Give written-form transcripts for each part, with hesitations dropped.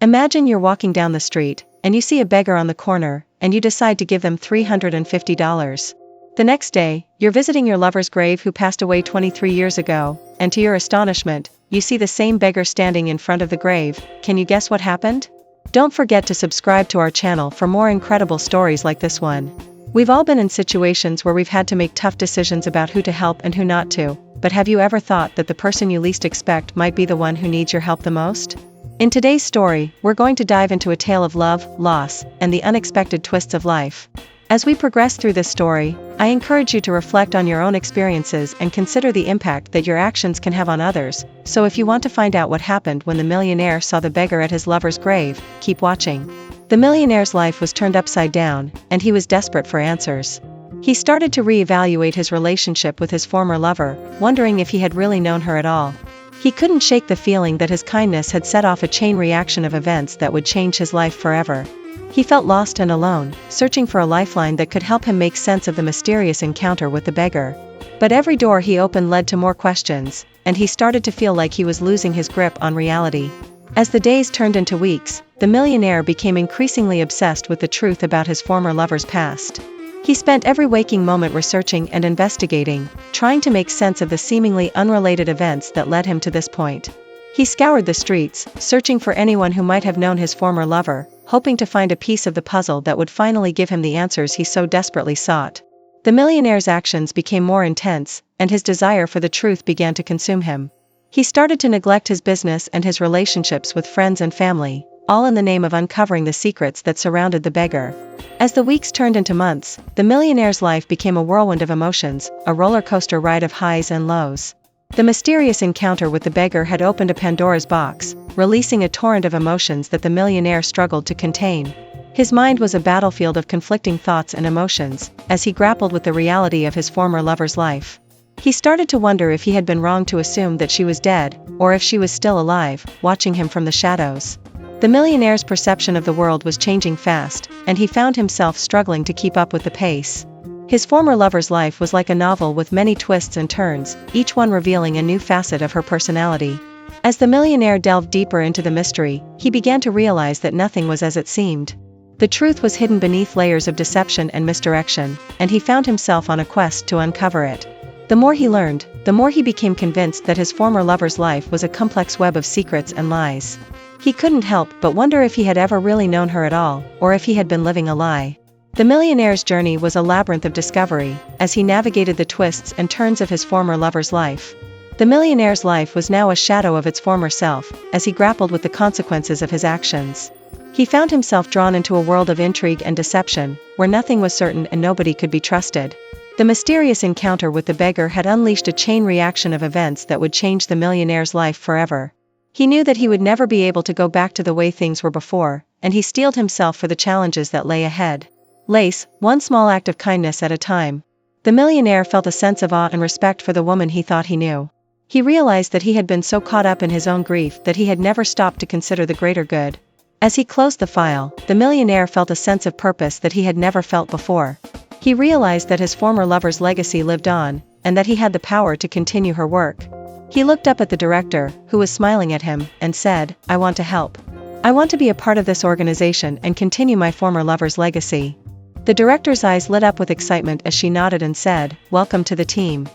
Imagine you're walking down the street, and you see a beggar on the corner, and you decide to give them $350. The next day, you're visiting your lover's grave who passed away 23 years ago, and to your astonishment, you see the same beggar standing in front of the grave. Can you guess what happened? Don't forget to subscribe to our channel for more incredible stories like this one. We've all been in situations where we've had to make tough decisions about who to help and who not to, but have you ever thought that the person you least expect might be the one who needs your help the most? In today's story, we're going to dive into a tale of love, loss, and the unexpected twists of life. As we progress through this story, I encourage you to reflect on your own experiences and consider the impact that your actions can have on others. So if you want to find out what happened when the millionaire saw the beggar at his lover's grave, keep watching. The millionaire's life was turned upside down, and he was desperate for answers. He started to reevaluate his relationship with his former lover, wondering if he had really known her at all. He couldn't shake the feeling that his kindness had set off a chain reaction of events that would change his life forever. He felt lost and alone, searching for a lifeline that could help him make sense of the mysterious encounter with the beggar. But every door he opened led to more questions, and he started to feel like he was losing his grip on reality. As the days turned into weeks, the millionaire became increasingly obsessed with the truth about his former lover's past. He spent every waking moment researching and investigating, trying to make sense of the seemingly unrelated events that led him to this point. He scoured the streets, searching for anyone who might have known his former lover, hoping to find a piece of the puzzle that would finally give him the answers he so desperately sought. The millionaire's actions became more intense, and his desire for the truth began to consume him. He started to neglect his business and his relationships with friends and family, all in the name of uncovering the secrets that surrounded the beggar. As the weeks turned into months, the millionaire's life became a whirlwind of emotions, a roller coaster ride of highs and lows. The mysterious encounter with the beggar had opened a Pandora's box, releasing a torrent of emotions that the millionaire struggled to contain. His mind was a battlefield of conflicting thoughts and emotions, as he grappled with the reality of his former lover's life. He started to wonder if he had been wrong to assume that she was dead, or if she was still alive, watching him from the shadows. The millionaire's perception of the world was changing fast, and he found himself struggling to keep up with the pace. His former lover's life was like a novel with many twists and turns, each one revealing a new facet of her personality. As the millionaire delved deeper into the mystery, he began to realize that nothing was as it seemed. The truth was hidden beneath layers of deception and misdirection, and he found himself on a quest to uncover it. The more he learned, the more he became convinced that his former lover's life was a complex web of secrets and lies. He couldn't help but wonder if he had ever really known her at all, or if he had been living a lie. The millionaire's journey was a labyrinth of discovery, as he navigated the twists and turns of his former lover's life. The millionaire's life was now a shadow of its former self, as he grappled with the consequences of his actions. He found himself drawn into a world of intrigue and deception, where nothing was certain and nobody could be trusted. The mysterious encounter with the beggar had unleashed a chain reaction of events that would change the millionaire's life forever. He knew that he would never be able to go back to the way things were before, and he steeled himself for the challenges that lay ahead. Lace, one small act of kindness at a time. The millionaire felt a sense of awe and respect for the woman he thought he knew. He realized that he had been so caught up in his own grief that he had never stopped to consider the greater good. As he closed the file, the millionaire felt a sense of purpose that he had never felt before. He realized that his former lover's legacy lived on, and that he had the power to continue her work. He looked up at the director, who was smiling at him, and said, "I want to help. I want to be a part of this organization and continue my former lover's legacy." The director's eyes lit up with excitement as she nodded and said, "Welcome to the team."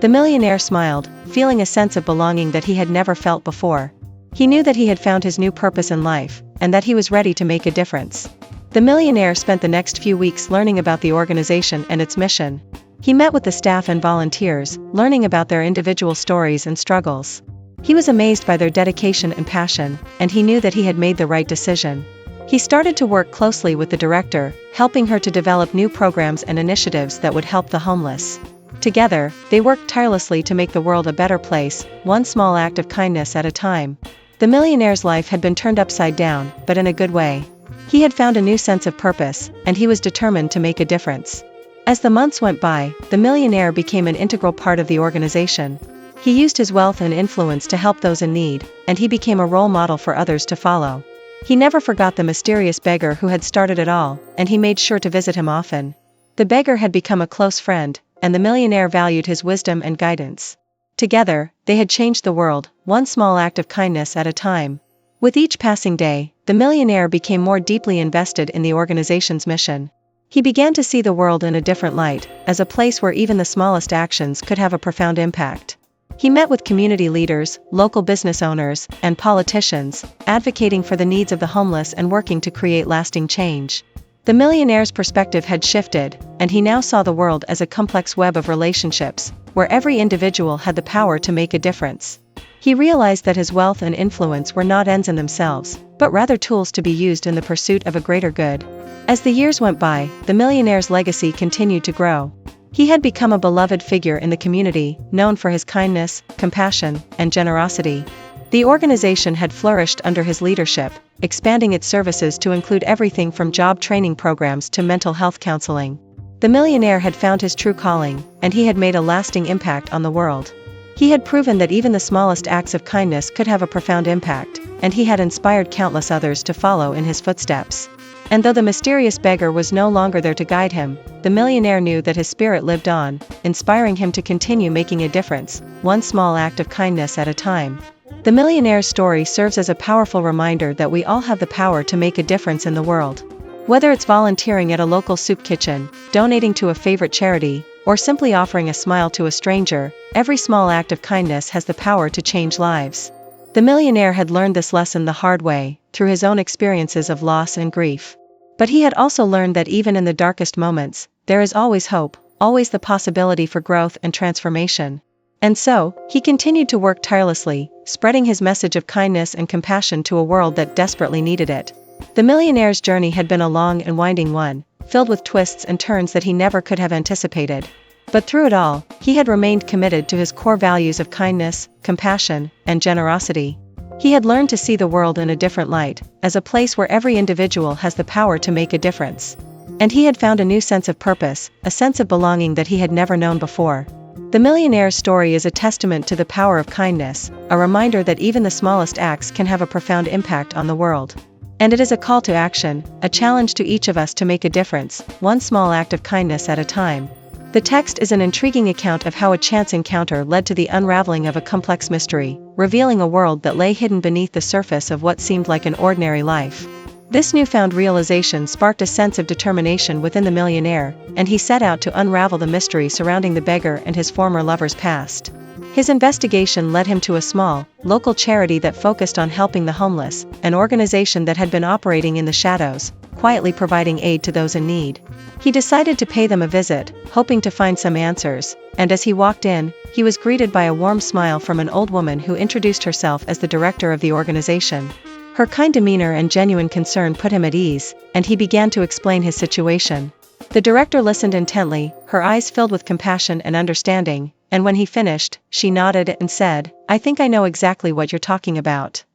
The millionaire smiled, feeling a sense of belonging that he had never felt before. He knew that he had found his new purpose in life, and that he was ready to make a difference. The millionaire spent the next few weeks learning about the organization and its mission. He met with the staff and volunteers, learning about their individual stories and struggles. He was amazed by their dedication and passion, and he knew that he had made the right decision. He started to work closely with the director, helping her to develop new programs and initiatives that would help the homeless. Together, they worked tirelessly to make the world a better place, one small act of kindness at a time. The millionaire's life had been turned upside down, but in a good way. He had found a new sense of purpose, and he was determined to make a difference. As the months went by, the millionaire became an integral part of the organization. He used his wealth and influence to help those in need, and he became a role model for others to follow. He never forgot the mysterious beggar who had started it all, and he made sure to visit him often. The beggar had become a close friend, and the millionaire valued his wisdom and guidance. Together, they had changed the world, one small act of kindness at a time. With each passing day, the millionaire became more deeply invested in the organization's mission. He began to see the world in a different light, as a place where even the smallest actions could have a profound impact. He met with community leaders, local business owners, and politicians, advocating for the needs of the homeless and working to create lasting change. The millionaire's perspective had shifted, and he now saw the world as a complex web of relationships, where every individual had the power to make a difference. He realized that his wealth and influence were not ends in themselves, but rather tools to be used in the pursuit of a greater good. As the years went by, the millionaire's legacy continued to grow. He had become a beloved figure in the community, known for his kindness, compassion, and generosity. The organization had flourished under his leadership, expanding its services to include everything from job training programs to mental health counseling. The millionaire had found his true calling, and he had made a lasting impact on the world. He had proven that even the smallest acts of kindness could have a profound impact, and he had inspired countless others to follow in his footsteps. And though the mysterious beggar was no longer there to guide him, the millionaire knew that his spirit lived on, inspiring him to continue making a difference, one small act of kindness at a time. The millionaire's story serves as a powerful reminder that we all have the power to make a difference in the world. Whether it's volunteering at a local soup kitchen, donating to a favorite charity, or simply offering a smile to a stranger, every small act of kindness has the power to change lives. The millionaire had learned this lesson the hard way, through his own experiences of loss and grief. But he had also learned that even in the darkest moments, there is always hope, always the possibility for growth and transformation. And so, he continued to work tirelessly, spreading his message of kindness and compassion to a world that desperately needed it. The millionaire's journey had been a long and winding one, filled with twists and turns that he never could have anticipated. But through it all, he had remained committed to his core values of kindness, compassion, and generosity. He had learned to see the world in a different light, as a place where every individual has the power to make a difference. And he had found a new sense of purpose, a sense of belonging that he had never known before. The millionaire's story is a testament to the power of kindness, a reminder that even the smallest acts can have a profound impact on the world. And it is a call to action, a challenge to each of us to make a difference, one small act of kindness at a time. The text is an intriguing account of how a chance encounter led to the unraveling of a complex mystery, revealing a world that lay hidden beneath the surface of what seemed like an ordinary life. This newfound realization sparked a sense of determination within the millionaire, and he set out to unravel the mystery surrounding the beggar and his former lover's past. His investigation led him to a small, local charity that focused on helping the homeless, an organization that had been operating in the shadows, quietly providing aid to those in need. He decided to pay them a visit, hoping to find some answers, and as he walked in, he was greeted by a warm smile from an old woman who introduced herself as the director of the organization. Her kind demeanor and genuine concern put him at ease, and he began to explain his situation. The director listened intently, her eyes filled with compassion and understanding, and when he finished, she nodded and said, "I think I know exactly what you're talking about."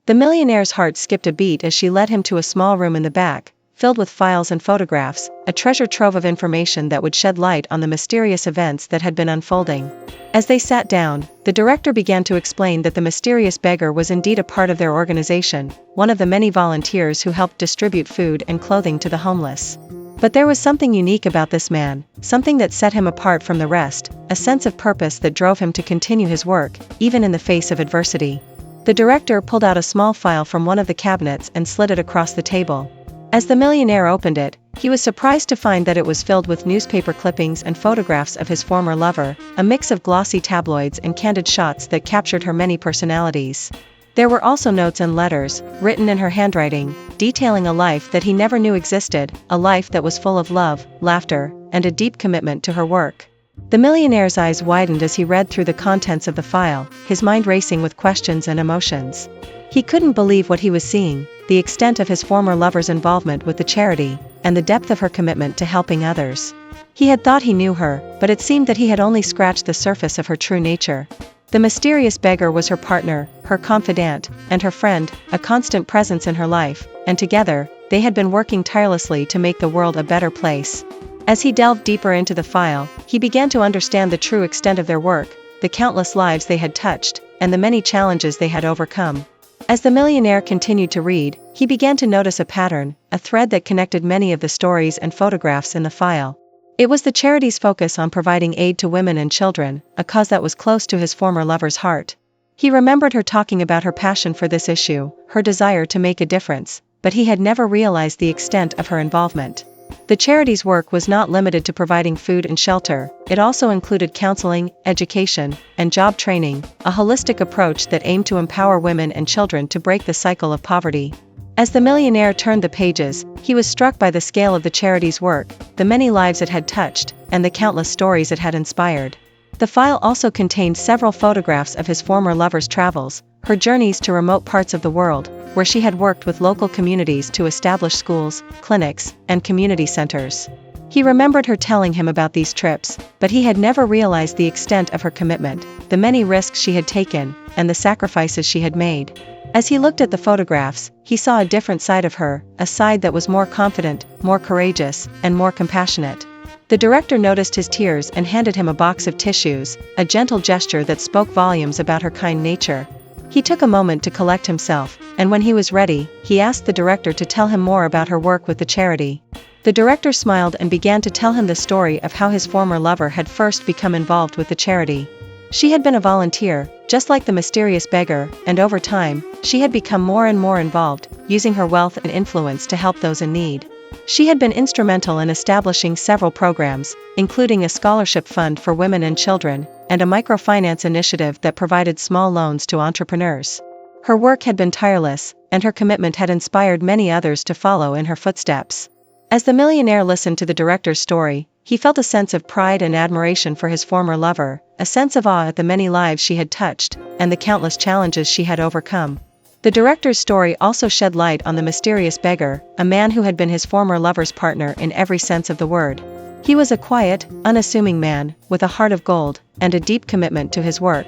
The millionaire's heart skipped a beat as she led him to a small room in the back, filled with files and photographs, a treasure trove of information that would shed light on the mysterious events that had been unfolding. As they sat down, the director began to explain that the mysterious beggar was indeed a part of their organization, one of the many volunteers who helped distribute food and clothing to the homeless. But there was something unique about this man, something that set him apart from the rest, a sense of purpose that drove him to continue his work, even in the face of adversity. The director pulled out a small file from one of the cabinets and slid it across the table. As the millionaire opened it, he was surprised to find that it was filled with newspaper clippings and photographs of his former lover, a mix of glossy tabloids and candid shots that captured her many personalities. There were also notes and letters, written in her handwriting, detailing a life that he never knew existed, a life that was full of love, laughter, and a deep commitment to her work. The millionaire's eyes widened as he read through the contents of the file, his mind racing with questions and emotions. He couldn't believe what he was seeing, the extent of his former lover's involvement with the charity, and the depth of her commitment to helping others. He had thought he knew her, but it seemed that he had only scratched the surface of her true nature. The mysterious beggar was her partner, her confidant, and her friend, a constant presence in her life, and together, they had been working tirelessly to make the world a better place. As he delved deeper into the file, he began to understand the true extent of their work, the countless lives they had touched, and the many challenges they had overcome. As the millionaire continued to read, he began to notice a pattern, a thread that connected many of the stories and photographs in the file. It was the charity's focus on providing aid to women and children, a cause that was close to his former lover's heart. He remembered her talking about her passion for this issue, her desire to make a difference, but he had never realized the extent of her involvement. The charity's work was not limited to providing food and shelter, it also included counseling, education, and job training, a holistic approach that aimed to empower women and children to break the cycle of poverty. As the millionaire turned the pages, he was struck by the scale of the charity's work, the many lives it had touched, and the countless stories it had inspired. The file also contained several photographs of his former lover's travels, her journeys to remote parts of the world, where she had worked with local communities to establish schools, clinics, and community centers. He remembered her telling him about these trips, but he had never realized the extent of her commitment, the many risks she had taken, and the sacrifices she had made. As he looked at the photographs, he saw a different side of her, a side that was more confident, more courageous, and more compassionate. The director noticed his tears and handed him a box of tissues, a gentle gesture that spoke volumes about her kind nature. He took a moment to collect himself, and when he was ready, he asked the director to tell him more about her work with the charity. The director smiled and began to tell him the story of how his former lover had first become involved with the charity. She had been a volunteer, just like the mysterious beggar, and over time, she had become more and more involved, using her wealth and influence to help those in need. She had been instrumental in establishing several programs, including a scholarship fund for women and children, and a microfinance initiative that provided small loans to entrepreneurs. Her work had been tireless, and her commitment had inspired many others to follow in her footsteps. As the millionaire listened to the director's story, he felt a sense of pride and admiration for his former lover, a sense of awe at the many lives she had touched, and the countless challenges she had overcome. The director's story also shed light on the mysterious beggar, a man who had been his former lover's partner in every sense of the word. He was a quiet, unassuming man, with a heart of gold, and a deep commitment to his work.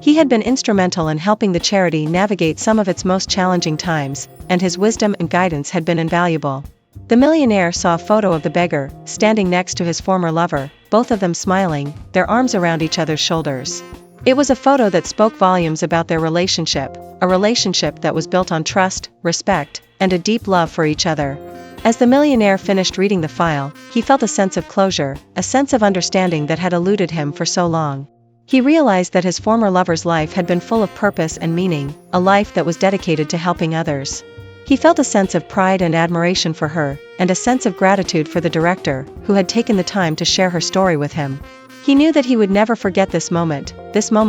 He had been instrumental in helping the charity navigate some of its most challenging times, and his wisdom and guidance had been invaluable. The millionaire saw a photo of the beggar, standing next to his former lover, both of them smiling, their arms around each other's shoulders. It was a photo that spoke volumes about their relationship, a relationship that was built on trust, respect, and a deep love for each other. As the millionaire finished reading the file, he felt a sense of closure, a sense of understanding that had eluded him for so long. He realized that his former lover's life had been full of purpose and meaning, a life that was dedicated to helping others. He felt a sense of pride and admiration for her, and a sense of gratitude for the director, who had taken the time to share her story with him. He knew that he would never forget this moment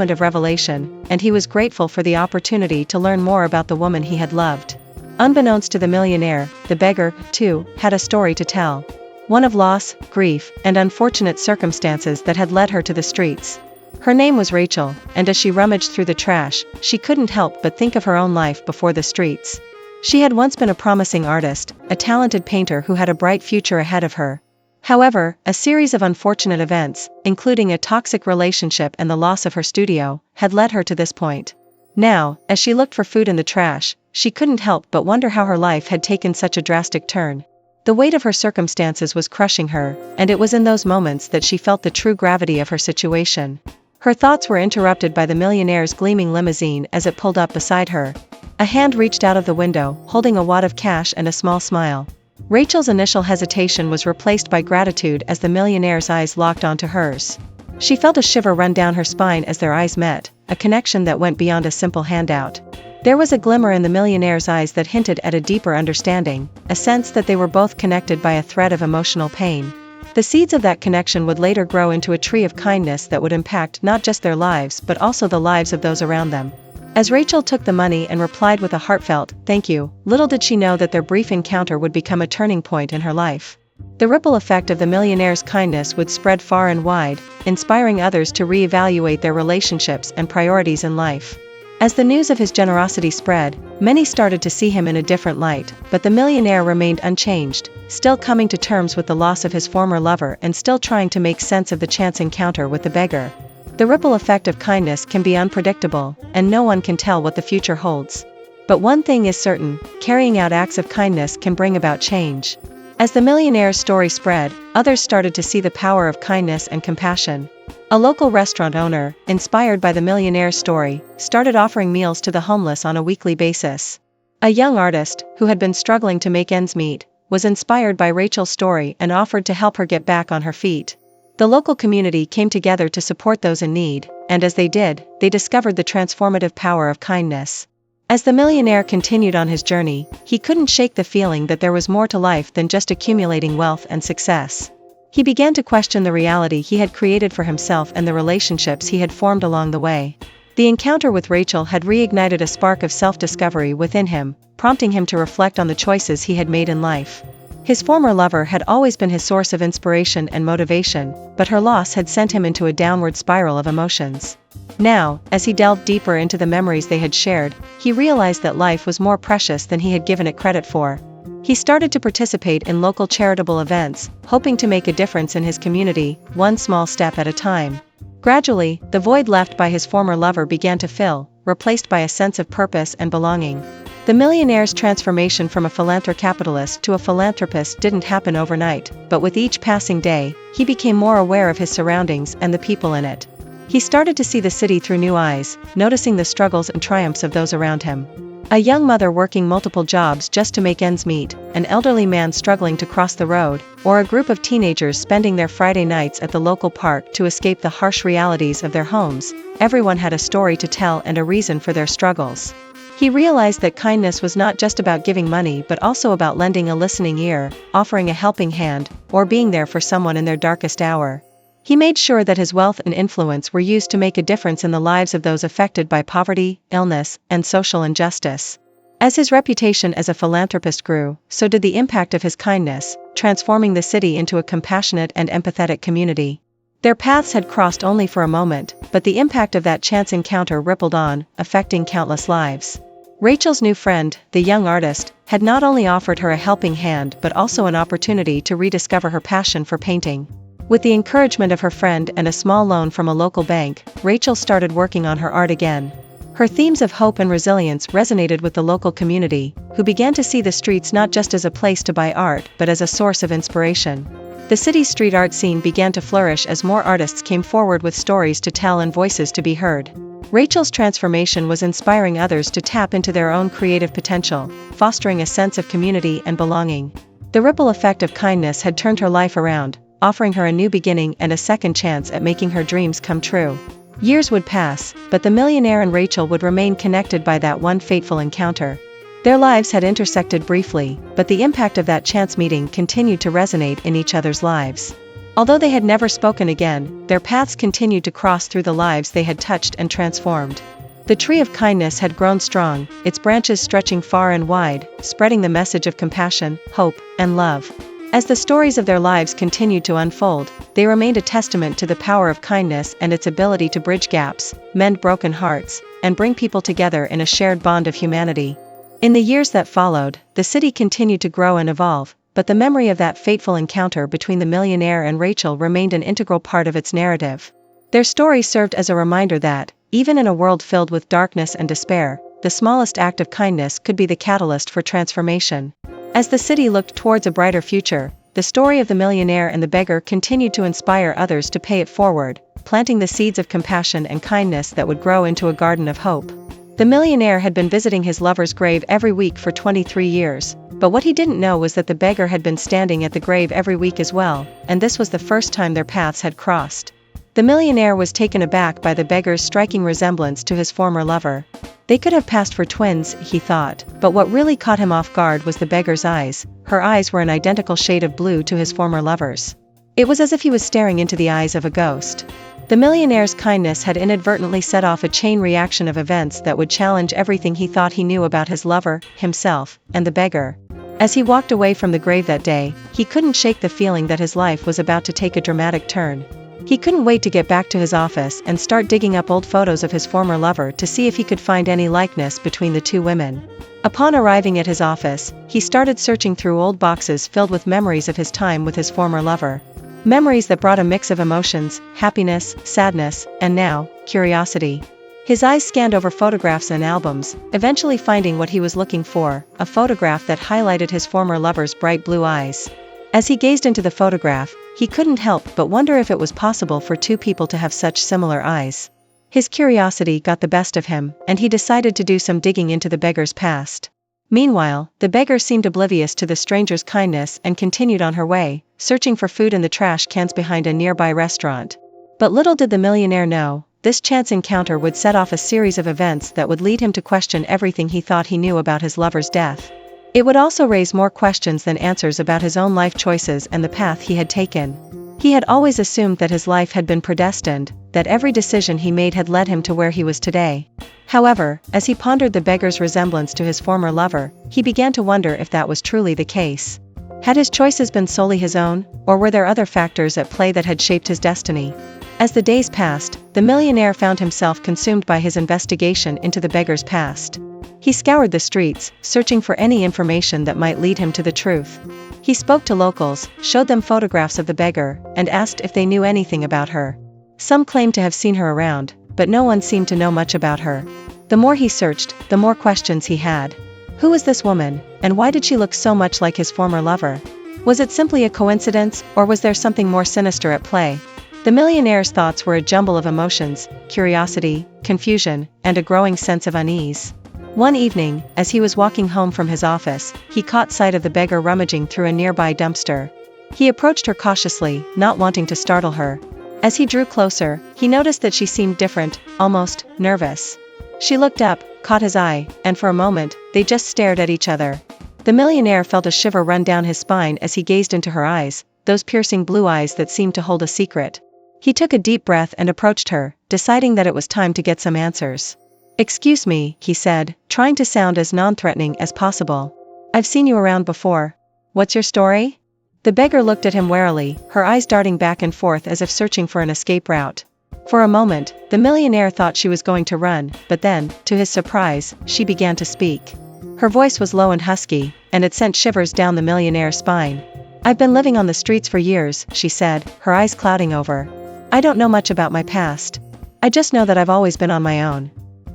of revelation, and he was grateful for the opportunity to learn more about the woman he had loved. Unbeknownst to the millionaire, the beggar, too, had a story to tell. One of loss, grief, and unfortunate circumstances that had led her to the streets. Her name was Rachel, and as she rummaged through the trash, she couldn't help but think of her own life before the streets. She had once been a promising artist, a talented painter who had a bright future ahead of her. However, a series of unfortunate events, including a toxic relationship and the loss of her studio, had led her to this point. Now, as she looked for food in the trash, she couldn't help but wonder how her life had taken such a drastic turn. The weight of her circumstances was crushing her, and it was in those moments that she felt the true gravity of her situation. Her thoughts were interrupted by the millionaire's gleaming limousine as it pulled up beside her. A hand reached out of the window, holding a wad of cash and a small smile. Rachel's initial hesitation was replaced by gratitude as the millionaire's eyes locked onto hers. She felt a shiver run down her spine as their eyes met, a connection that went beyond a simple handout. There was a glimmer in the millionaire's eyes that hinted at a deeper understanding, a sense that they were both connected by a thread of emotional pain. The seeds of that connection would later grow into a tree of kindness that would impact not just their lives but also the lives of those around them. As Rachel took the money and replied with a heartfelt, "Thank you," little did she know that their brief encounter would become a turning point in her life. The ripple effect of the millionaire's kindness would spread far and wide, inspiring others to re-evaluate their relationships and priorities in life. As the news of his generosity spread, many started to see him in a different light, but the millionaire remained unchanged, still coming to terms with the loss of his former lover and still trying to make sense of the chance encounter with the beggar. The ripple effect of kindness can be unpredictable, and no one can tell what the future holds. But one thing is certain, carrying out acts of kindness can bring about change. As the millionaire's story spread, others started to see the power of kindness and compassion. A local restaurant owner, inspired by the millionaire's story, started offering meals to the homeless on a weekly basis. A young artist, who had been struggling to make ends meet, was inspired by Rachel's story and offered to help her get back on her feet. The local community came together to support those in need, and as they did, they discovered the transformative power of kindness. As the millionaire continued on his journey, he couldn't shake the feeling that there was more to life than just accumulating wealth and success. He began to question the reality he had created for himself and the relationships he had formed along the way. The encounter with Rachel had reignited a spark of self-discovery within him, prompting him to reflect on the choices he had made in life. His former lover had always been his source of inspiration and motivation, but her loss had sent him into a downward spiral of emotions. Now, as he delved deeper into the memories they had shared, he realized that life was more precious than he had given it credit for. He started to participate in local charitable events, hoping to make a difference in his community, one small step at a time. Gradually, the void left by his former lover began to fill, replaced by a sense of purpose and belonging. The millionaire's transformation from a philanthrocapitalist to a philanthropist didn't happen overnight, but with each passing day, he became more aware of his surroundings and the people in it. He started to see the city through new eyes, noticing the struggles and triumphs of those around him. A young mother working multiple jobs just to make ends meet, an elderly man struggling to cross the road, or a group of teenagers spending their Friday nights at the local park to escape the harsh realities of their homes. Everyone had a story to tell and a reason for their struggles. He realized that kindness was not just about giving money but also about lending a listening ear, offering a helping hand, or being there for someone in their darkest hour. He made sure that his wealth and influence were used to make a difference in the lives of those affected by poverty, illness, and social injustice. As his reputation as a philanthropist grew, so did the impact of his kindness, transforming the city into a compassionate and empathetic community. Their paths had crossed only for a moment, but the impact of that chance encounter rippled on, affecting countless lives. Rachel's new friend, the young artist, had not only offered her a helping hand but also an opportunity to rediscover her passion for painting. With the encouragement of her friend and a small loan from a local bank, Rachel started working on her art again. Her themes of hope and resilience resonated with the local community, who began to see the streets not just as a place to buy art but as a source of inspiration. The city's street art scene began to flourish as more artists came forward with stories to tell and voices to be heard. Rachel's transformation was inspiring others to tap into their own creative potential, fostering a sense of community and belonging. The ripple effect of kindness had turned her life around, offering her a new beginning and a second chance at making her dreams come true. Years would pass, but the millionaire and Rachel would remain connected by that one fateful encounter. Their lives had intersected briefly, but the impact of that chance meeting continued to resonate in each other's lives. Although they had never spoken again, their paths continued to cross through the lives they had touched and transformed. The tree of kindness had grown strong, its branches stretching far and wide, spreading the message of compassion, hope, and love. As the stories of their lives continued to unfold, they remained a testament to the power of kindness and its ability to bridge gaps, mend broken hearts, and bring people together in a shared bond of humanity. In the years that followed, the city continued to grow and evolve, but the memory of that fateful encounter between the millionaire and Rachel remained an integral part of its narrative. Their story served as a reminder that, even in a world filled with darkness and despair, the smallest act of kindness could be the catalyst for transformation. As the city looked towards a brighter future, the story of the millionaire and the beggar continued to inspire others to pay it forward, planting the seeds of compassion and kindness that would grow into a garden of hope. The millionaire had been visiting his lover's grave every week for 23 years, but what he didn't know was that the beggar had been standing at the grave every week as well, and this was the first time their paths had crossed. The millionaire was taken aback by the beggar's striking resemblance to his former lover. They could have passed for twins, he thought, but what really caught him off guard was the beggar's eyes. Her eyes were an identical shade of blue to his former lover's. It was as if he was staring into the eyes of a ghost. The millionaire's kindness had inadvertently set off a chain reaction of events that would challenge everything he thought he knew about his lover, himself, and the beggar. As he walked away from the grave that day, he couldn't shake the feeling that his life was about to take a dramatic turn. He couldn't wait to get back to his office and start digging up old photos of his former lover to see if he could find any likeness between the two women. Upon arriving at his office, he started searching through old boxes filled with memories of his time with his former lover. Memories that brought a mix of emotions, happiness, sadness, and now, curiosity. His eyes scanned over photographs and albums, eventually finding what he was looking for, a photograph that highlighted his former lover's bright blue eyes. As he gazed into the photograph, he couldn't help but wonder if it was possible for two people to have such similar eyes. His curiosity got the best of him, and he decided to do some digging into the beggar's past. Meanwhile, the beggar seemed oblivious to the stranger's kindness and continued on her way, searching for food in the trash cans behind a nearby restaurant. But little did the millionaire know, this chance encounter would set off a series of events that would lead him to question everything he thought he knew about his lover's death. It would also raise more questions than answers about his own life choices and the path he had taken. He had always assumed that his life had been predestined, that every decision he made had led him to where he was today. However, as he pondered the beggar's resemblance to his former lover, he began to wonder if that was truly the case. Had his choices been solely his own, or were there other factors at play that had shaped his destiny? As the days passed, the millionaire found himself consumed by his investigation into the beggar's past. He scoured the streets, searching for any information that might lead him to the truth. He spoke to locals, showed them photographs of the beggar, and asked if they knew anything about her. Some claimed to have seen her around, but no one seemed to know much about her. The more he searched, the more questions he had. Who was this woman, and why did she look so much like his former lover? Was it simply a coincidence, or was there something more sinister at play? The millionaire's thoughts were a jumble of emotions, curiosity, confusion, and a growing sense of unease. One evening, as he was walking home from his office, he caught sight of the beggar rummaging through a nearby dumpster. He approached her cautiously, not wanting to startle her. As he drew closer, he noticed that she seemed different, almost nervous. She looked up, caught his eye, and for a moment, they just stared at each other. The millionaire felt a shiver run down his spine as he gazed into her eyes, those piercing blue eyes that seemed to hold a secret. He took a deep breath and approached her, deciding that it was time to get some answers. "Excuse me," he said, trying to sound as non-threatening as possible. "I've seen you around before. What's your story?" The beggar looked at him warily, her eyes darting back and forth as if searching for an escape route. For a moment, the millionaire thought she was going to run, but then, to his surprise, she began to speak. Her voice was low and husky, and it sent shivers down the millionaire's spine. "I've been living on the streets for years," she said, her eyes clouding over. "I don't know much about my past. I just know that I've always been on my own."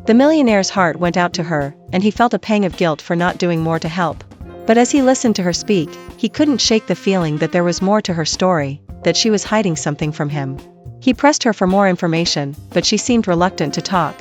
The millionaire's heart went out to her, and he felt a pang of guilt for not doing more to help. But as he listened to her speak, he couldn't shake the feeling that there was more to her story, that she was hiding something from him. He pressed her for more information, but she seemed reluctant to talk.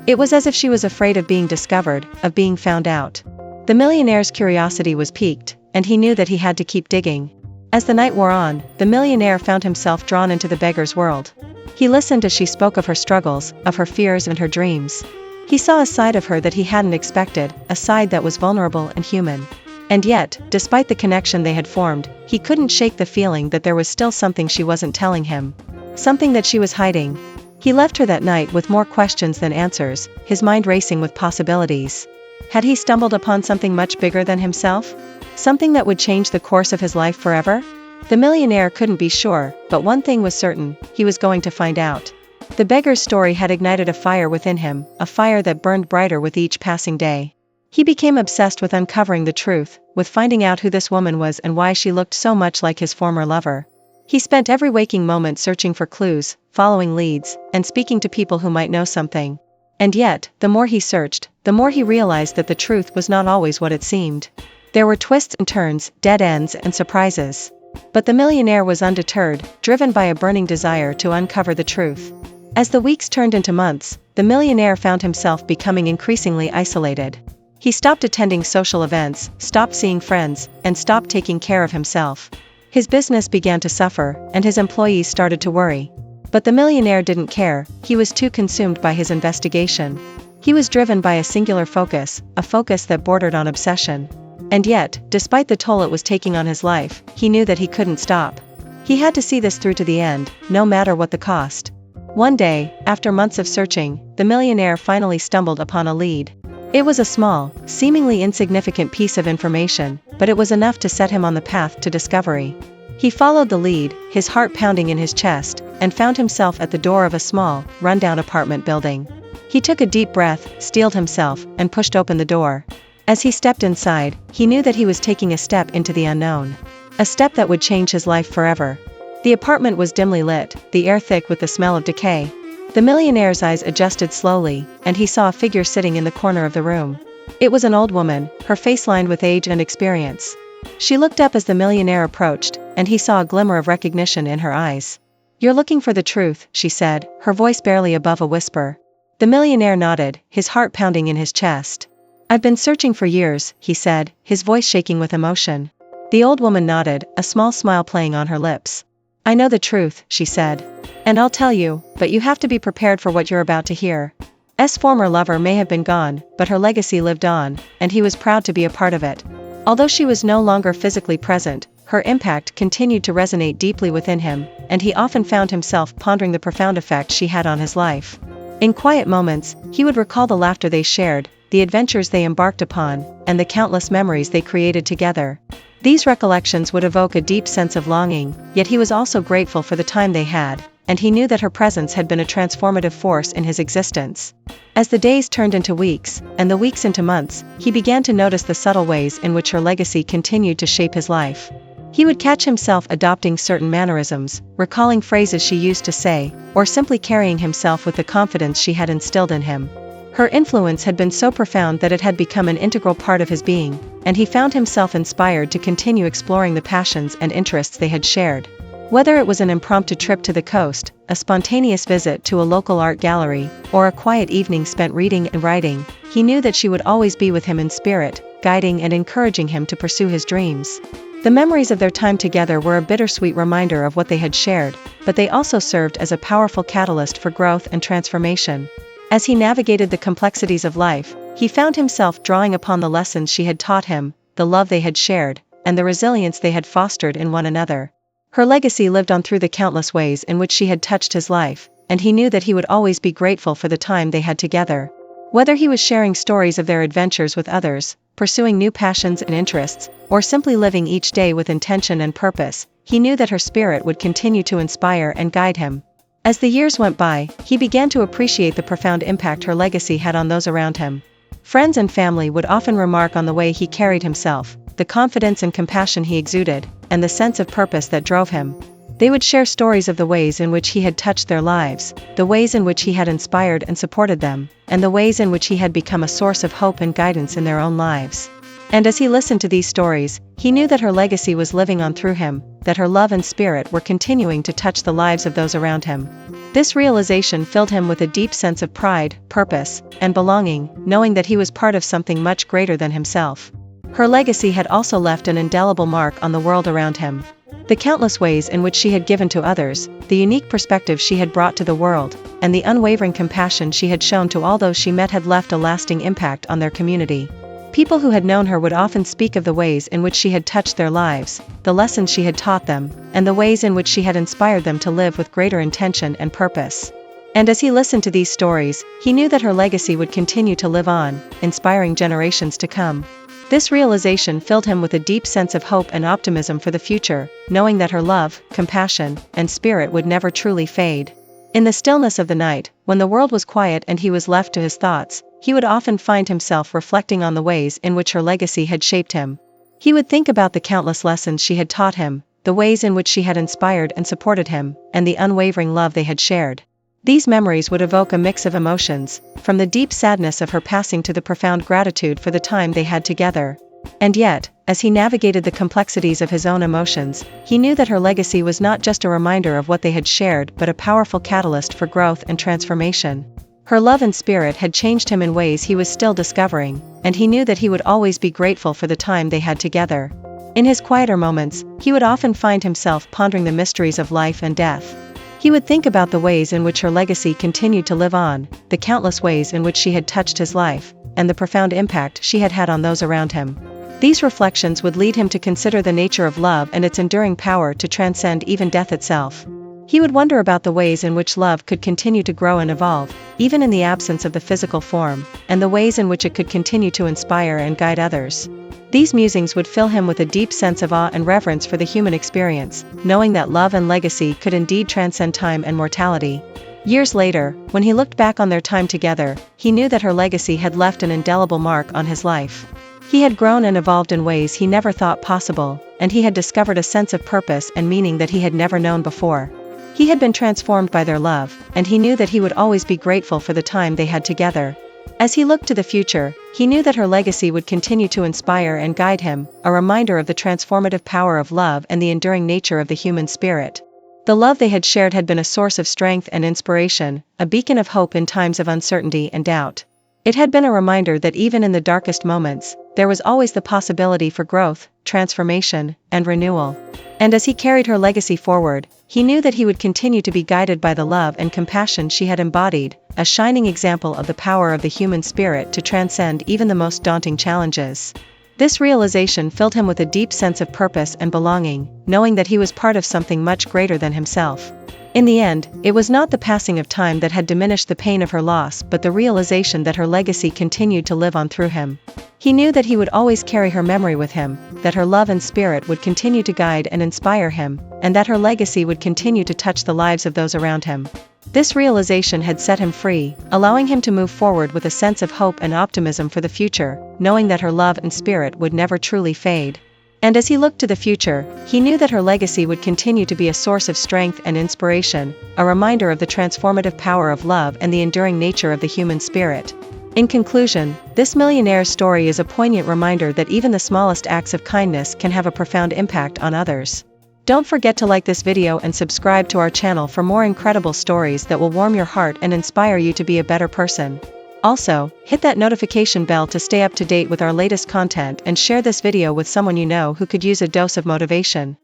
It was as if she was afraid of being discovered, of being found out. The millionaire's curiosity was piqued, and he knew that he had to keep digging. As the night wore on, the millionaire found himself drawn into the beggar's world. He listened as she spoke of her struggles, of her fears and her dreams. He saw a side of her that he hadn't expected, a side that was vulnerable and human. And yet, despite the connection they had formed, he couldn't shake the feeling that there was still something she wasn't telling him. Something that she was hiding. He left her that night with more questions than answers, his mind racing with possibilities. Had he stumbled upon something much bigger than himself? Something that would change the course of his life forever? The millionaire couldn't be sure, but one thing was certain, he was going to find out. The beggar's story had ignited a fire within him, a fire that burned brighter with each passing day. He became obsessed with uncovering the truth, with finding out who this woman was and why she looked so much like his former lover. He spent every waking moment searching for clues, following leads, and speaking to people who might know something. And yet, the more he searched, the more he realized that the truth was not always what it seemed. There were twists and turns, dead ends and surprises. But the millionaire was undeterred, driven by a burning desire to uncover the truth. As the weeks turned into months, the millionaire found himself becoming increasingly isolated. He stopped attending social events, stopped seeing friends, and stopped taking care of himself. His business began to suffer, and his employees started to worry. But the millionaire didn't care, he was too consumed by his investigation. He was driven by a singular focus, a focus that bordered on obsession. And yet, despite the toll it was taking on his life, he knew that he couldn't stop. He had to see this through to the end, no matter what the cost. One day, after months of searching, the millionaire finally stumbled upon a lead. It was a small, seemingly insignificant piece of information, but it was enough to set him on the path to discovery. He followed the lead, his heart pounding in his chest, and found himself at the door of a small, rundown apartment building. He took a deep breath, steeled himself, and pushed open the door. As he stepped inside, he knew that he was taking a step into the unknown. A step that would change his life forever. The apartment was dimly lit, the air thick with the smell of decay. The millionaire's eyes adjusted slowly, and he saw a figure sitting in the corner of the room. It was an old woman, her face lined with age and experience. She looked up as the millionaire approached, and he saw a glimmer of recognition in her eyes. "You're looking for the truth," she said, her voice barely above a whisper. The millionaire nodded, his heart pounding in his chest. "I've been searching for years," he said, his voice shaking with emotion. The old woman nodded, a small smile playing on her lips. "I know the truth," she said. "And I'll tell you, but you have to be prepared for what you're about to hear." S former lover may have been gone, but her legacy lived on, and he was proud to be a part of it. Although she was no longer physically present, her impact continued to resonate deeply within him, and he often found himself pondering the profound effect she had on his life. In quiet moments, he would recall the laughter they shared, the adventures they embarked upon, and the countless memories they created together. These recollections would evoke a deep sense of longing, yet he was also grateful for the time they had, and he knew that her presence had been a transformative force in his existence. As the days turned into weeks, and the weeks into months, he began to notice the subtle ways in which her legacy continued to shape his life. He would catch himself adopting certain mannerisms, recalling phrases she used to say, or simply carrying himself with the confidence she had instilled in him. Her influence had been so profound that it had become an integral part of his being, and he found himself inspired to continue exploring the passions and interests they had shared. Whether it was an impromptu trip to the coast, a spontaneous visit to a local art gallery, or a quiet evening spent reading and writing, he knew that she would always be with him in spirit, guiding and encouraging him to pursue his dreams. The memories of their time together were a bittersweet reminder of what they had shared, but they also served as a powerful catalyst for growth and transformation. As he navigated the complexities of life, he found himself drawing upon the lessons she had taught him, the love they had shared, and the resilience they had fostered in one another. Her legacy lived on through the countless ways in which she had touched his life, and he knew that he would always be grateful for the time they had together. Whether he was sharing stories of their adventures with others, pursuing new passions and interests, or simply living each day with intention and purpose, he knew that her spirit would continue to inspire and guide him. As the years went by, he began to appreciate the profound impact her legacy had on those around him. Friends and family would often remark on the way he carried himself, the confidence and compassion he exuded, and the sense of purpose that drove him. They would share stories of the ways in which he had touched their lives, the ways in which he had inspired and supported them, and the ways in which he had become a source of hope and guidance in their own lives. And as he listened to these stories, he knew that her legacy was living on through him, that her love and spirit were continuing to touch the lives of those around him. This realization filled him with a deep sense of pride, purpose, and belonging, knowing that he was part of something much greater than himself. Her legacy had also left an indelible mark on the world around him. The countless ways in which she had given to others, the unique perspective she had brought to the world, and the unwavering compassion she had shown to all those she met had left a lasting impact on their community. People who had known her would often speak of the ways in which she had touched their lives, the lessons she had taught them, and the ways in which she had inspired them to live with greater intention and purpose. And as he listened to these stories, he knew that her legacy would continue to live on, inspiring generations to come. This realization filled him with a deep sense of hope and optimism for the future, knowing that her love, compassion, and spirit would never truly fade. In the stillness of the night, when the world was quiet and he was left to his thoughts, he would often find himself reflecting on the ways in which her legacy had shaped him. He would think about the countless lessons she had taught him, the ways in which she had inspired and supported him, and the unwavering love they had shared. These memories would evoke a mix of emotions, from the deep sadness of her passing to the profound gratitude for the time they had together. And yet, as he navigated the complexities of his own emotions, he knew that her legacy was not just a reminder of what they had shared but a powerful catalyst for growth and transformation. Her love and spirit had changed him in ways he was still discovering, and he knew that he would always be grateful for the time they had together. In his quieter moments, he would often find himself pondering the mysteries of life and death. He would think about the ways in which her legacy continued to live on, the countless ways in which she had touched his life, and the profound impact she had had on those around him. These reflections would lead him to consider the nature of love and its enduring power to transcend even death itself. He would wonder about the ways in which love could continue to grow and evolve, even in the absence of the physical form, and the ways in which it could continue to inspire and guide others. These musings would fill him with a deep sense of awe and reverence for the human experience, knowing that love and legacy could indeed transcend time and mortality. Years later, when he looked back on their time together, he knew that her legacy had left an indelible mark on his life. He had grown and evolved in ways he never thought possible, and he had discovered a sense of purpose and meaning that he had never known before. He had been transformed by their love, and he knew that he would always be grateful for the time they had together. As he looked to the future, he knew that her legacy would continue to inspire and guide him, a reminder of the transformative power of love and the enduring nature of the human spirit. The love they had shared had been a source of strength and inspiration, a beacon of hope in times of uncertainty and doubt. It had been a reminder that even in the darkest moments, there was always the possibility for growth, transformation, and renewal. And as he carried her legacy forward, he knew that he would continue to be guided by the love and compassion she had embodied, a shining example of the power of the human spirit to transcend even the most daunting challenges. This realization filled him with a deep sense of purpose and belonging, knowing that he was part of something much greater than himself. In the end, it was not the passing of time that had diminished the pain of her loss but the realization that her legacy continued to live on through him. He knew that he would always carry her memory with him, that her love and spirit would continue to guide and inspire him, and that her legacy would continue to touch the lives of those around him. This realization had set him free, allowing him to move forward with a sense of hope and optimism for the future, knowing that her love and spirit would never truly fade. And as he looked to the future, he knew that her legacy would continue to be a source of strength and inspiration, a reminder of the transformative power of love and the enduring nature of the human spirit. In conclusion, this millionaire's story is a poignant reminder that even the smallest acts of kindness can have a profound impact on others. Don't forget to like this video and subscribe to our channel for more incredible stories that will warm your heart and inspire you to be a better person. Also, hit that notification bell to stay up to date with our latest content and share this video with someone you know who could use a dose of motivation.